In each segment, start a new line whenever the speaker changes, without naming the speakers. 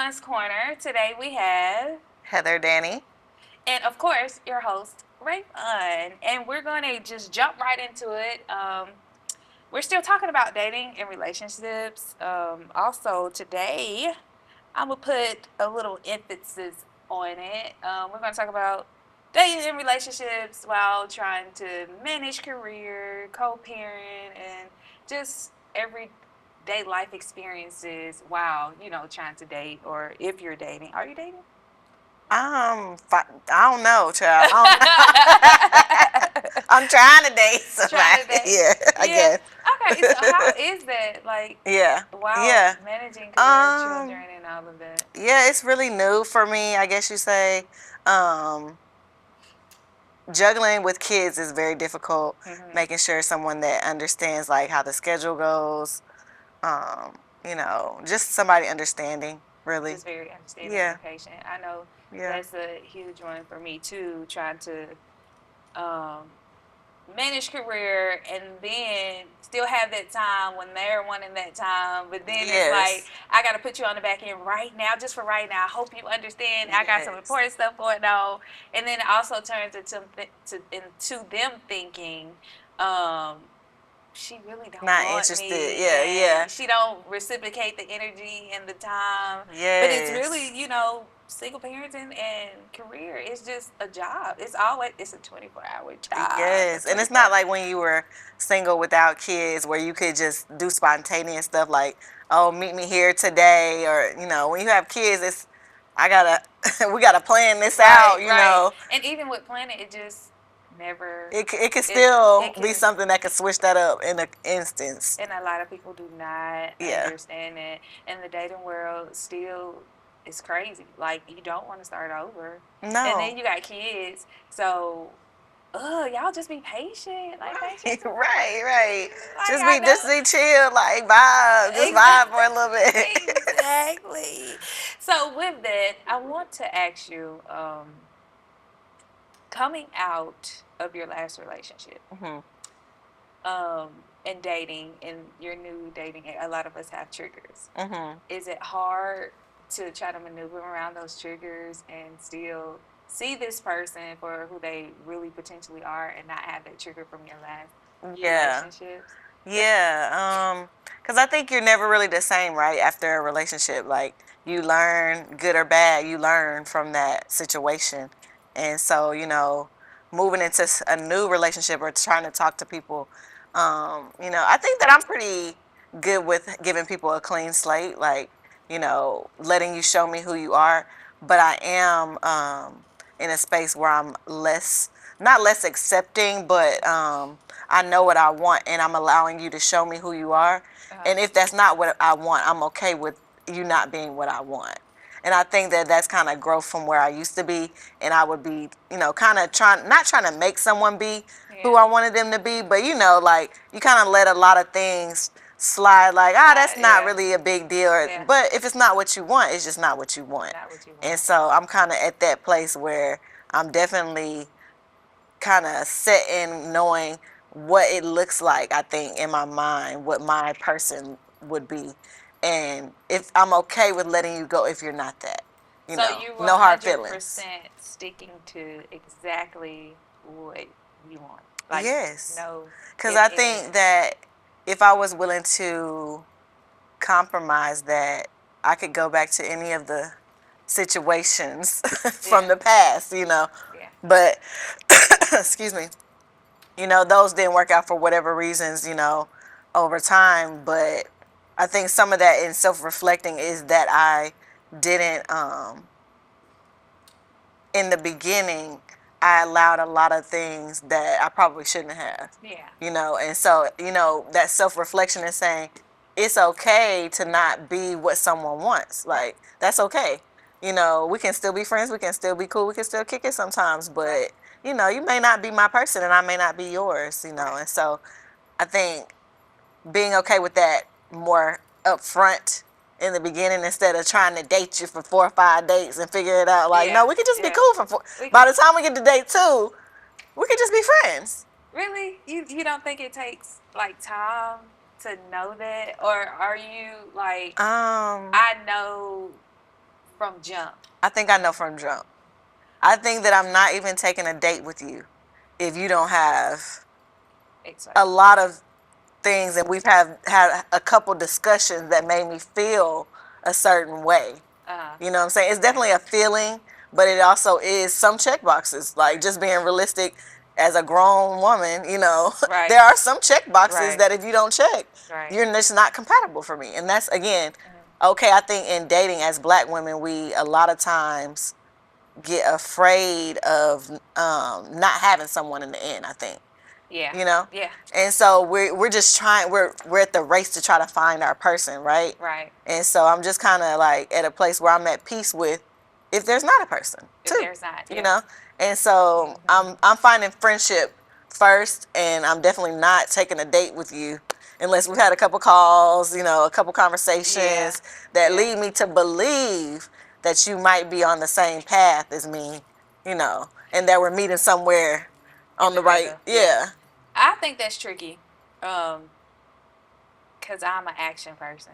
Ravonne'S Corner. Today we have,
Heather, Danny.
and of course, your host, Ravonne. And we're going to just jump right into it. We're still talking about dating and relationships. Also, today, I'm going to put a little emphasis on it. We're going to talk about dating and relationships while trying to manage career, co-parent, and just everyday life experiences while, trying to date, or if you're dating. Are you dating?
I don't know, child. I'm trying to date
Trying to
somebody.
date.
Yeah, I
Yeah.
guess.
Okay. So how is that? Like,
Yeah,
wow,
yeah.
managing career,
Um,
children, and all of that.
yeah, it's really new for me, I guess you say. Um, Juggling with kids is very difficult.
Mm-hmm.
Making sure someone that understands like how the schedule goes. Um, just somebody understanding, really.
Just very understanding
Yeah,
and patient. I know
yeah.
that's a huge one for me too. Trying to um, manage career and then still have that time when they're wanting that time. But then it's like,
Yes,
I got to put you on the back end right now, just for right now. I hope you understand. I got some
yes.
important stuff going on. And then it also turns into them thinking, um, she really don't
Not
want
interested.
me,
Yeah, yeah.
and she don't reciprocate the energy and the time. But it's
Yes.
really, single parenting and career is just a job. It's a 24-hour job. A
Yes. And it's
24.
not like when you were single without kids where you could just do spontaneous stuff like, oh, meet me here today. Or, when you have kids, I gotta, we gotta plan this
Right, right.
out.
And even with planning, it just never
It could
it
still
it
be
can.
something that could switch that up in an instance.
And a lot of people do not
Yeah.
understand it. And the dating world still is crazy. Like, you don't want to start over. And
No.
then you got kids. So, y'all just be patient. Like,
Right,
patience is
right, right.
like, I know.
Just be chill, like vibe, just vibe for a little bit.
Exactly. So, with that, I want to ask you, coming out of your last relationship,
hmm
um, and dating and your new dating, a lot of us have triggers.
hmm
Is it hard to try to maneuver around those triggers and still see this person for who they really potentially are and not have that trigger from your last
Yeah.
relationships?
Yeah, because I think you're never really the same, right? After a relationship, like you learn, good or bad, you learn from that situation. And so, moving into a new relationship or trying to talk to people, I think that I'm pretty good with giving people a clean slate, like, letting you show me who you are. But I am in a space where I'm not less accepting, but I know what I want and I'm allowing you to show me who you are.
Uh,
And if that's not what I want, I'm okay with you not being what I want. And I think that that's kind of growth from where I used to be. And I would be, kind of not trying to make someone be who
yeah.
I wanted them to be, but, like you kind of let a lot of things slide, like, that's
Slide,
not
yeah.
really a big deal.
Yeah.
But if it's not what you want, it's just not what you want.
Not what you
And
want.
so I'm kind of at that place where I'm definitely kind of set in knowing what it looks like, I think, in my mind, what my person would be. And if I'm okay with letting you go if you're not that,
So you were
no hard feelings.
100% sticking to exactly what you want. Like,
Yes.
no
Because
if
I
ands.
think that if I was willing to compromise that, I could go back to any of the situations from
Yeah,
the past,
yeah.
But, excuse me, those didn't work out for whatever reasons, over time. But I think some of that in self-reflecting is that I didn't, in the beginning, I allowed a lot of things that I probably shouldn't have,
Yeah.
and so, that self-reflection is saying it's okay to not be what someone wants.
Right.
Like, that's okay. We can still be friends, we can still be cool, we can still kick it sometimes,
Right.
but, you may not be my person and I may not be yours,
Right.
and so I think being okay with that more upfront in the beginning instead of trying to date you for 4 or 5 dates and figure it out. Like,
Yeah.
no, we could just be
Yeah.
cool for four.
We can.
By the time we get to date two, we could just be friends.
Really? You don't think it takes like time to know that, or are you like,
Um,
I know from jump?
I think I know from jump. I think that I'm not even taking a date with you if you don't have a
Exactly.
lot of things, and we've had a couple discussions that made me feel a certain way. You know what I'm saying? It's definitely a feeling, but it also is some check boxes. Like just being realistic as a grown woman,
Right.
there are some check boxes
Right.
that if you don't check,
Right.
you're just not compatible for me. And that's again, okay, I think in dating as black women, we a lot of times get afraid of not having someone in the end, I think.
Yeah.
You know?
Yeah.
And so we're just trying we're at the race to try to find our person, right?
Right.
And so I'm just kind of like at a place where I'm at peace with if there's not a person
If
too,
there's not,
you
yeah.
know. And so I'm finding friendship first, and I'm definitely not taking a date with you unless we've had a couple calls, a couple
Yeah.
conversations that
Yeah.
lead me to believe that you might be on the same path as me, and that we're meeting somewhere
In
on
the
the right.
middle. Yeah.
Yeah.
I think that's tricky. Cause I'm an action person.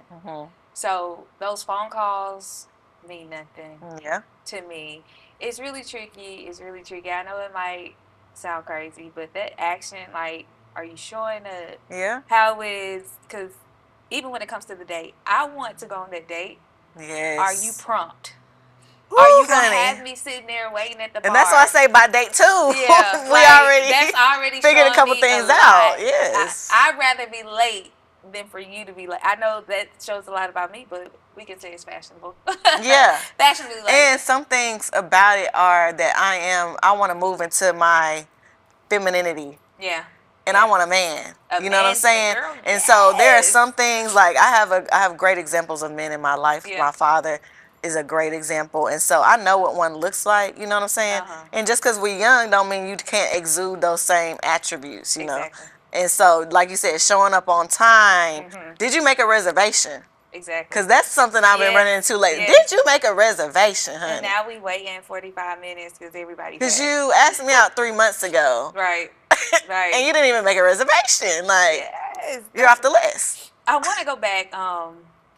So those phone calls mean nothing
Yeah.
to me. It's really tricky. It's really tricky. I know it might sound crazy, but that action, like, are you showing up?
Yeah.
How it is? Because even when it comes to the date, I want to go on that date. Are you
Yes.
prompt?
Woo,
Are you gonna
honey.
have me sitting there waiting at the
And that's why I
bar?
say by date two,
Yeah,
we
like
already
that's already
figured a
showing
couple
me a
things out.
lot.
Yes.
I'd rather be late than for you to be late. I know that shows a lot about me, but we can say it's fashionable.
Yeah.
Fashionably late.
And some things about it are that I want to move into my femininity,
Yeah.
and I
Yeah.
want a man.
A
You know what I'm
man's man,
saying?
girl.
And so there are
Yes.
some things like I have great examples of men in my life.
Yeah.
My father is a great example, and so I know what one looks like. You know what I'm saying? And just because we're young, don't mean you can't exude those same attributes.
Exactly.
And so, like you said, showing up on time. Did you make a reservation?
Exactly.
Because that's something I've been running
Yes.
into lately.
Yes.
Did you make a reservation,
And
honey?
now we waiting 45 minutes because everybody
Because
packed.
you asked me out 3 months ago,
Right. Right.
and you didn't even make a reservation. Like,
Yes.
you're off the list.
I want to go back.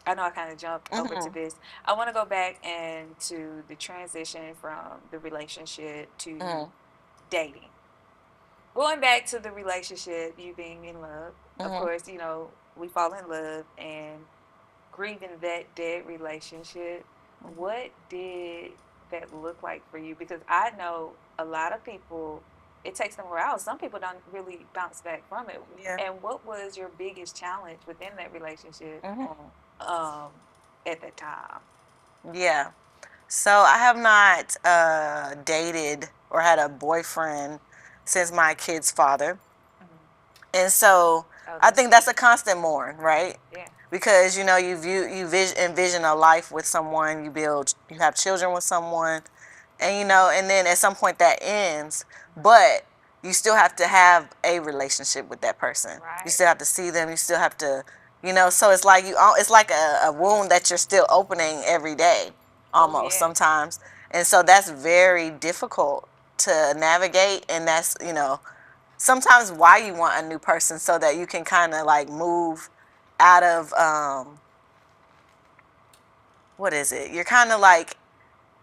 I know I kind of jumped over to this. I want to go back and to the transition from the relationship to dating. Going back to the relationship, you being in love, of course, we fall in love and grieving that dead relationship. What did that look like for you? Because I know a lot of people, it takes them a while. Some people don't really bounce back from it.
Yeah.
And what was your biggest challenge within that relationship at that time?
Yeah. So I have not dated or had a boyfriend since my kid's father. And so I think that's a constant mourn, right?
Yeah.
Because envision a life with someone, you have children with someone, and then at some point that ends, but you still have to have a relationship with that person.
Right.
You still have to see them. You still have to, so it's like it's like a wound that you're still opening every day, almost sometimes, and so that's very difficult to navigate, and that's sometimes why you want a new person so that you can kind of like move out of what is it? You're kind of like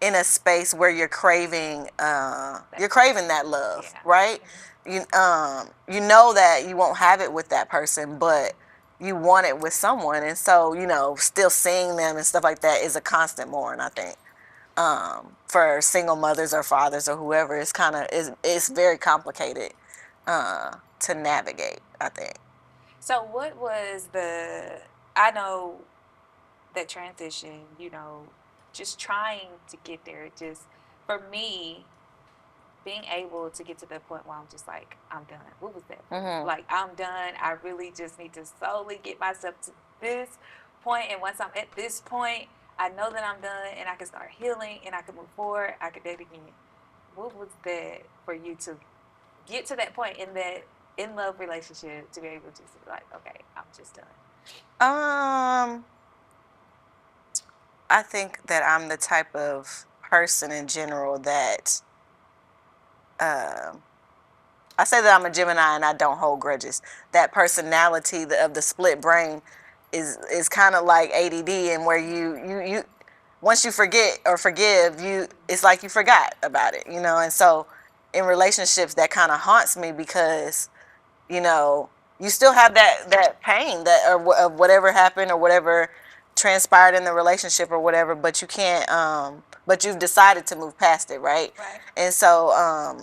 in a space where you're craving that love, right? You know that you won't have it with that person, but you want it with someone, and so still seeing them and stuff like that is a constant mourn, I think. For single mothers or fathers or whoever, it's very complicated to navigate, I think.
So, what was I know that transition, just trying to get there. Just for me, being able to get to the point where I'm just like, I'm done. What was that? Like, I'm done. I really just need to slowly get myself to this point. And once I'm at this point, I know that I'm done and I can start healing and I can move forward. I can date again. What was that for you to get to that point in that in love relationship to be able to be like, okay, I'm just done?
I think that I'm the type of person in general that I say that I'm a Gemini and I don't hold grudges. That personality of the split brain is kind of like ADD, and where once you forget or forgive, it's like you forgot about it, you know. And so in relationships, that kind of haunts me because, you know, you still have that pain that of whatever happened or whatever transpired in the relationship or whatever, but you can't but you've decided to move past it, right?
Right.
And so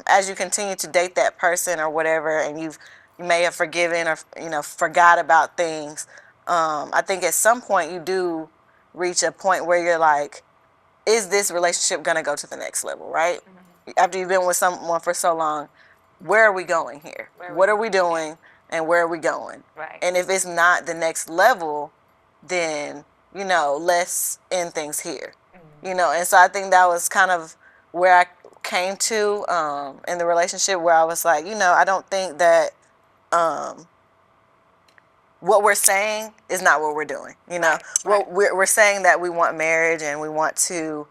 as you continue to date that person or whatever, and you may have forgiven or, you know, forgot about things, I think at some point you do reach a point where you're like, is this relationship going to go to the next level, right? After you've been with someone for so long, where are we going here?
Where are we
What are we
going? Yeah.
doing and where are we going?
Right.
And if it's not the next level, then, you know, let's end things here. You know, and so I think that was kind of where I came to in the relationship, where I was like, you know, I don't think that um, what we're saying is not what we're doing. You know,
Right.
well,
Right.
we're saying that we want marriage and we want to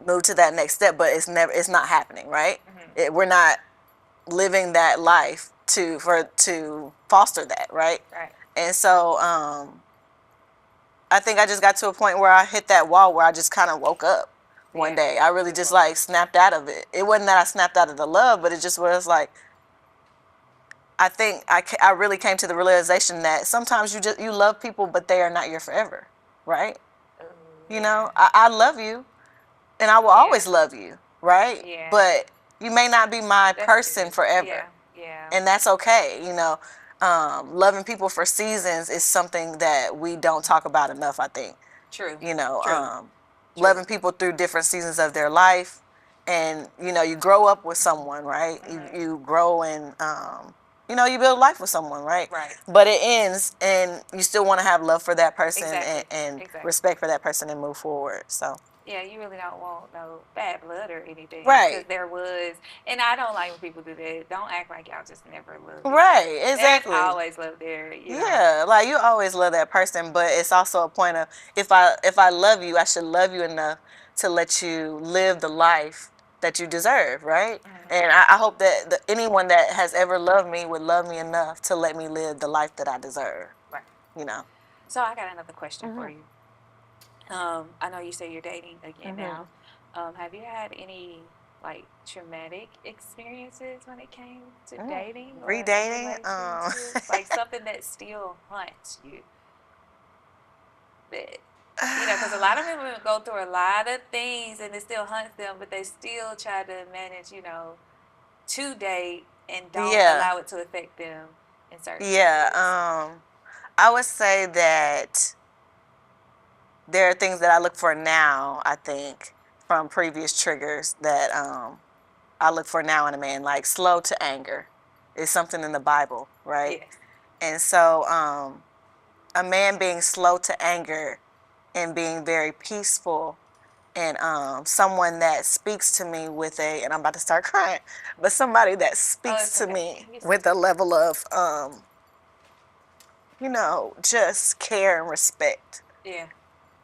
move to that next step, but it's not happening, right? We're not living that life to foster that, right?
Right.
And so I think I just got to a point where I hit that wall where I just kind of woke up one
Yeah.
day. I really
Good
just
point.
like snapped out of it. It wasn't that I snapped out of the love, but it just was like, I think I really came to the realization that sometimes you love people, but they are not your forever, right?
Ooh,
You
yeah.
know, I love you, and I will
Yeah.
always love you, right?
Yeah.
But you may not be my
That's
person
good.
forever,
Yeah. Yeah.
and that's okay. You know, loving people for seasons is something that we don't talk about enough, I think.
True.
You know,
True. True.
loving people through different seasons of their life, and you know, you grow up with someone, right? You grow and you know, you build life with someone, right?
Right.
But it ends, and you still want to have love for that person
Exactly.
and
Exactly.
respect for that person and move forward. So
Yeah, you really don't want no bad blood or anything because
right,
there was, and I don't like when people do that. Don't act like y'all just never loved each other.
right,
There's
exactly.
always love there, you know.
Yeah, like you always love that person, but it's also a point of, if I love you, I should love you enough to let you live the life that you deserve, right? And I hope that anyone that has ever loved me would love me enough to let me live the life that I deserve,
Right.
you know.
So I got another question for you. I know you say you're dating again now. Have you had any like traumatic experiences when it came to dating or in
Redating,
relationships? Like something that still haunts you? That because a lot of people go through a lot of things and it still hunts them, but they still try to manage, to date and don't
yeah,
allow it to affect them in certain
yeah.
areas.
I would say that there are things that I look for now, I think, from previous triggers that I look for now in a man, like slow to anger is something in the Bible, right?
Yes.
And so a man being slow to anger and being very peaceful, and someone that speaks to me with and I'm about to start crying, but somebody that
Oh,
speaks
it's
to
okay.
me
You said
with a level of you know, just care and respect,
yeah.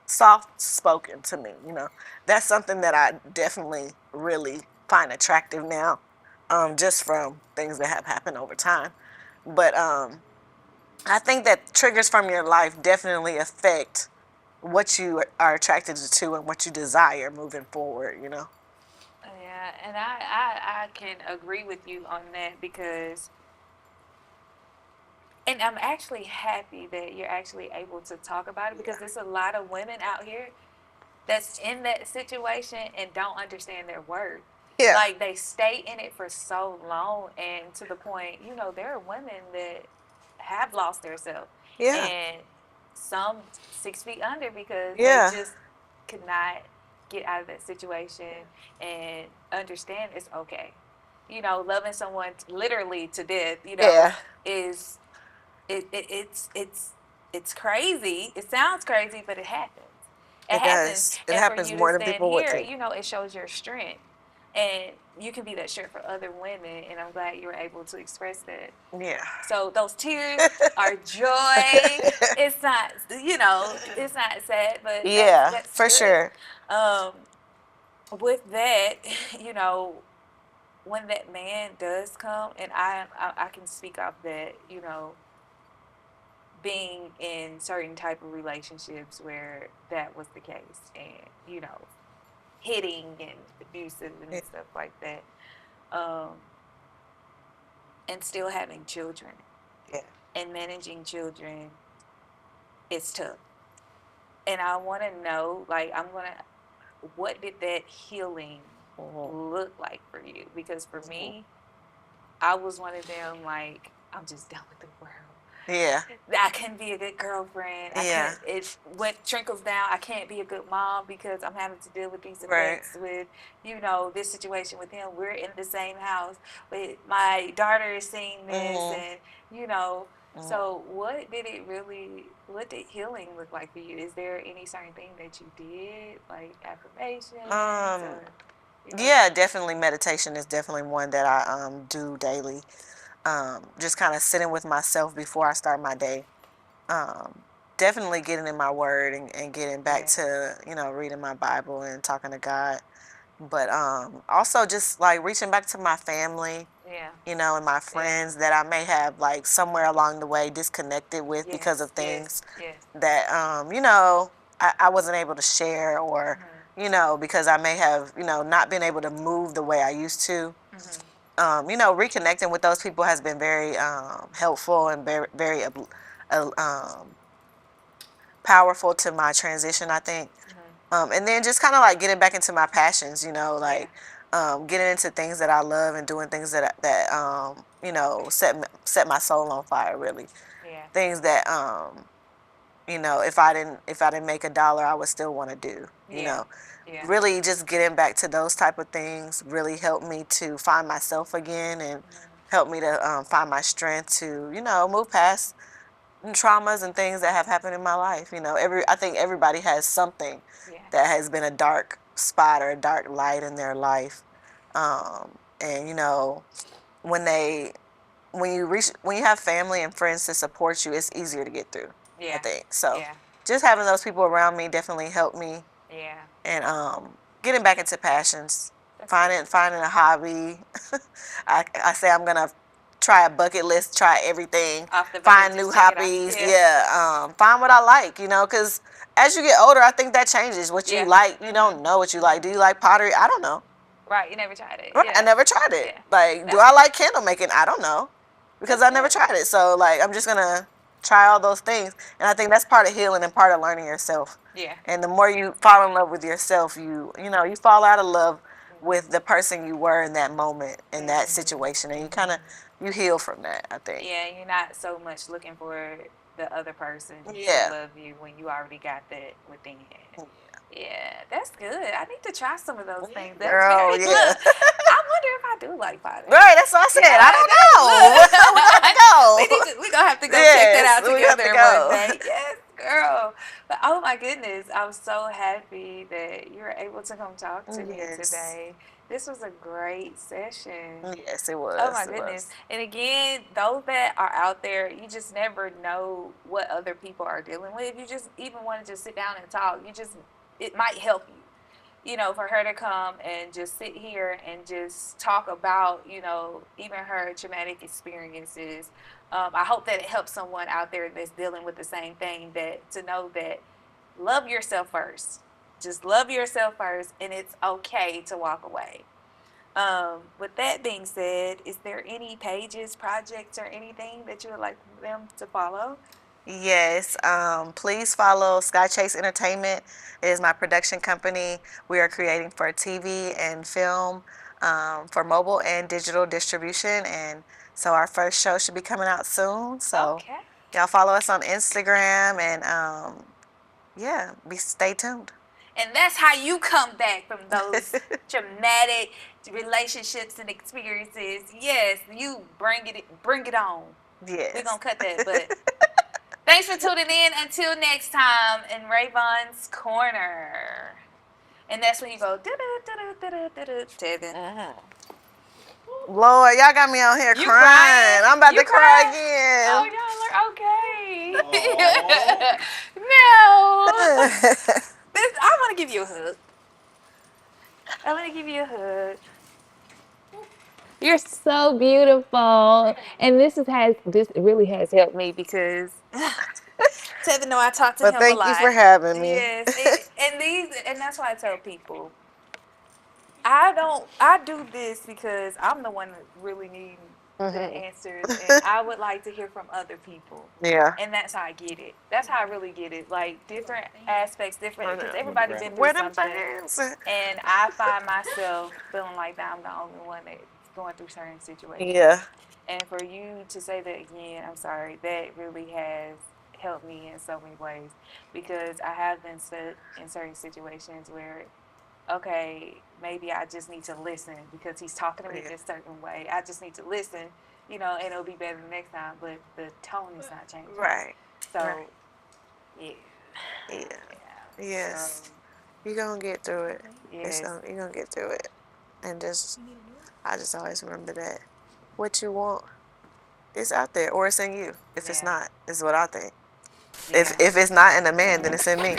soft spoken to me, you know. That's something that I definitely really find attractive now, just from things that have happened over time. But I think that triggers from your life definitely affect what you are attracted to and what you desire moving forward, you know.
Yeah, and I can agree with you on that because, and I'm actually happy that you're actually able to talk about it because
Yeah.
there's a lot of women out here that's in that situation and don't understand their worth.
Yeah.
Like they stay in it for so long, and to the point, there are women that have lost themselves,
Yeah.
and some 6 feet under because they
Yeah.
just could not get out of that situation and understand it's okay. Loving someone literally to death,
Yeah.
is it's crazy. It sounds crazy, but it happens. It
It
happens.
does. It
And for
happens
you to
more than
stand
people would
here,
think.
it shows your strength. And you can be that strength for other women. And I'm glad you were able to express that.
Yeah.
So those tears are joy. It's not sad, but that's
Yeah,
that's
for
good.
sure.
Um, with that, you know, when that man does come, and I can speak off that, being in certain type of relationships where that was the case, and hitting and abusive and
Yeah.
stuff like that, um, and still having children
Yeah.
and managing children is tough. And I want to know, like, what did that healing
Mhm.
look like for you? Because for
Mhm.
me, I was one of them, like, I'm just done with the world.
Yeah.
I can be a good girlfriend. I
Yeah.
can't. It what trickles down. I can't be a good mom because I'm having to deal with these
Right.
effects with, this situation with him. We're in the same house, but my daughter is seeing this,
Mhm.
and you know.
Mhm.
So, what did healing look like for you? Is there any certain thing that you did, like affirmations
Um.
or?
Yeah, definitely. Meditation is definitely one that I do daily. Just kind of sitting with myself before I start my day. Um, Definitely getting in my word and getting back
Yeah,
to reading my Bible and talking to God. But also just like reaching back to my family,
yeah,
and my
yeah,
friends that I may have like somewhere along the way disconnected with because of
yes,
things
yes, yes.
that I wasn't able to share, or
Mhm,
because I may have not been able to move the way I used to.
mhm.
Reconnecting with those people has been very helpful and very very powerful to my transition, I think.
Mhm.
And then just kind of like getting back into my passions,
Yeah.
like getting into things that I love and doing things that set my soul on fire, really.
Yeah.
Things that if I didn't make a dollar, I would still want to do.
Yeah. Yeah.
Really just getting back to those type of things really helped me to find myself again, and
Mhm.
helped me to find my strength to move past traumas and things that have happened in my life. I think everybody has something
Yeah.
that has been a dark spot or a dark light in their life. And when they when you have family and friends to support you, it's easier to get through, I
Yeah.
think. So
Yeah.
just having those people around me definitely helped me,
Yeah.
and getting back into passions,
That's good.
finding a hobby. I say I'm gonna try a bucket list, try everything,
Off the bucket,
find new
just check it off.
hobbies.
Yeah.
Yeah, find what I like. Because as you get older, I think that changes. What you
Yeah.
like, you
Mhm.
don't know what you like.
Mhm.
Do you like pottery? I don't know.
Right. You never tried it.
Right, I
Yeah.
never tried it.
Yeah.
Like, do
That's
I like candle making? I don't know, because
that's
I never
good.
tried it. So like, I'm just gonna try all those things, and I think that's part of healing and part of learning yourself.
Yeah.
And the more you fall in love with yourself, you fall out of love with the
Mhm.
person you were in that moment, in that
Mhm.
situation, and
Mhm.
you heal from that, I think.
Yeah, you're not so much looking for the other person to
Yeah.
love you when you already got that within. Yeah, that's good. I need to try some of those things. That's
Girl,
very
yeah.
look. I wonder if I do like pottery.
Right, that's what I said. I
Yeah,
don't
that's
know. We're gonna have to
look.
go.
We gonna have to go check that
Yes,
out
we have to
together one
go.
day. Yes, girl. But oh my goodness, I'm so happy that you were able to come talk to me
Yes.
today. This was a great session.
Yes, it
Oh my
was. It
goodness.
was.
And again, those that are out there, you just never know what other people are dealing with. If you just even want to just sit down and talk, it might help you. For her to come and just sit here and just talk about, even her traumatic experiences. I hope that it helps someone out there that's dealing with the same thing, that to know that love yourself first. Just love yourself first, and it's okay to walk away. With that being said, is there any pages, projects, or anything that you would like them to follow?
Yes. Please follow Sky Chase Entertainment. It is my production company. We are creating for TV and film, for mobile and digital distribution, and so our first show should be coming out soon. So
Okay.
y'all follow us on Instagram, and yeah, stay tuned.
And that's how you come back from those traumatic relationships and experiences. Yes, you bring it on. We're
Yes.
gonna cut that, but thanks for tuning in. Until next time in Ravonne's Corner. And that's when you go Tevin.
Lord, y'all got me out here
You crying?
crying. I'm about
You
to cry
crying? Oh,
again.
y'all are okay. No. I want to give you a hug. I want to give you a hug. You're so beautiful, and this really has helped me because Tevin know I talk to
But
him a
thank you for
lot.
having me.
Yes, and that's why I tell people I do this because I'm the one that really needing the
Hmm.
answers, and I would like to hear from other people.
Yeah.
And that's how I get it. That's how I really get it. Like different aspects, different
I
because
know.
everybody been through
Wear them
something,
fans.
and I find myself feeling like that I'm the only one that's going through certain situations.
Yeah.
And for you to say that again, I'm sorry, that really has helped me in so many ways because I have been set in certain situations where okay, maybe I just need to listen because he's talking to me
Yeah.
this certain way. I just need to listen, and it'll be better the next time. But the tone is not changing.
Right. Right.
So, yeah,
Yeah.
yeah. So,
Yes. You're gonna get through it.
yes,
You're gonna get through it. And just I just always remember that what you want is out there or it's in you. If it's
yeah,
not, is what I think.
yeah.
If it's not in a man, then it's in me.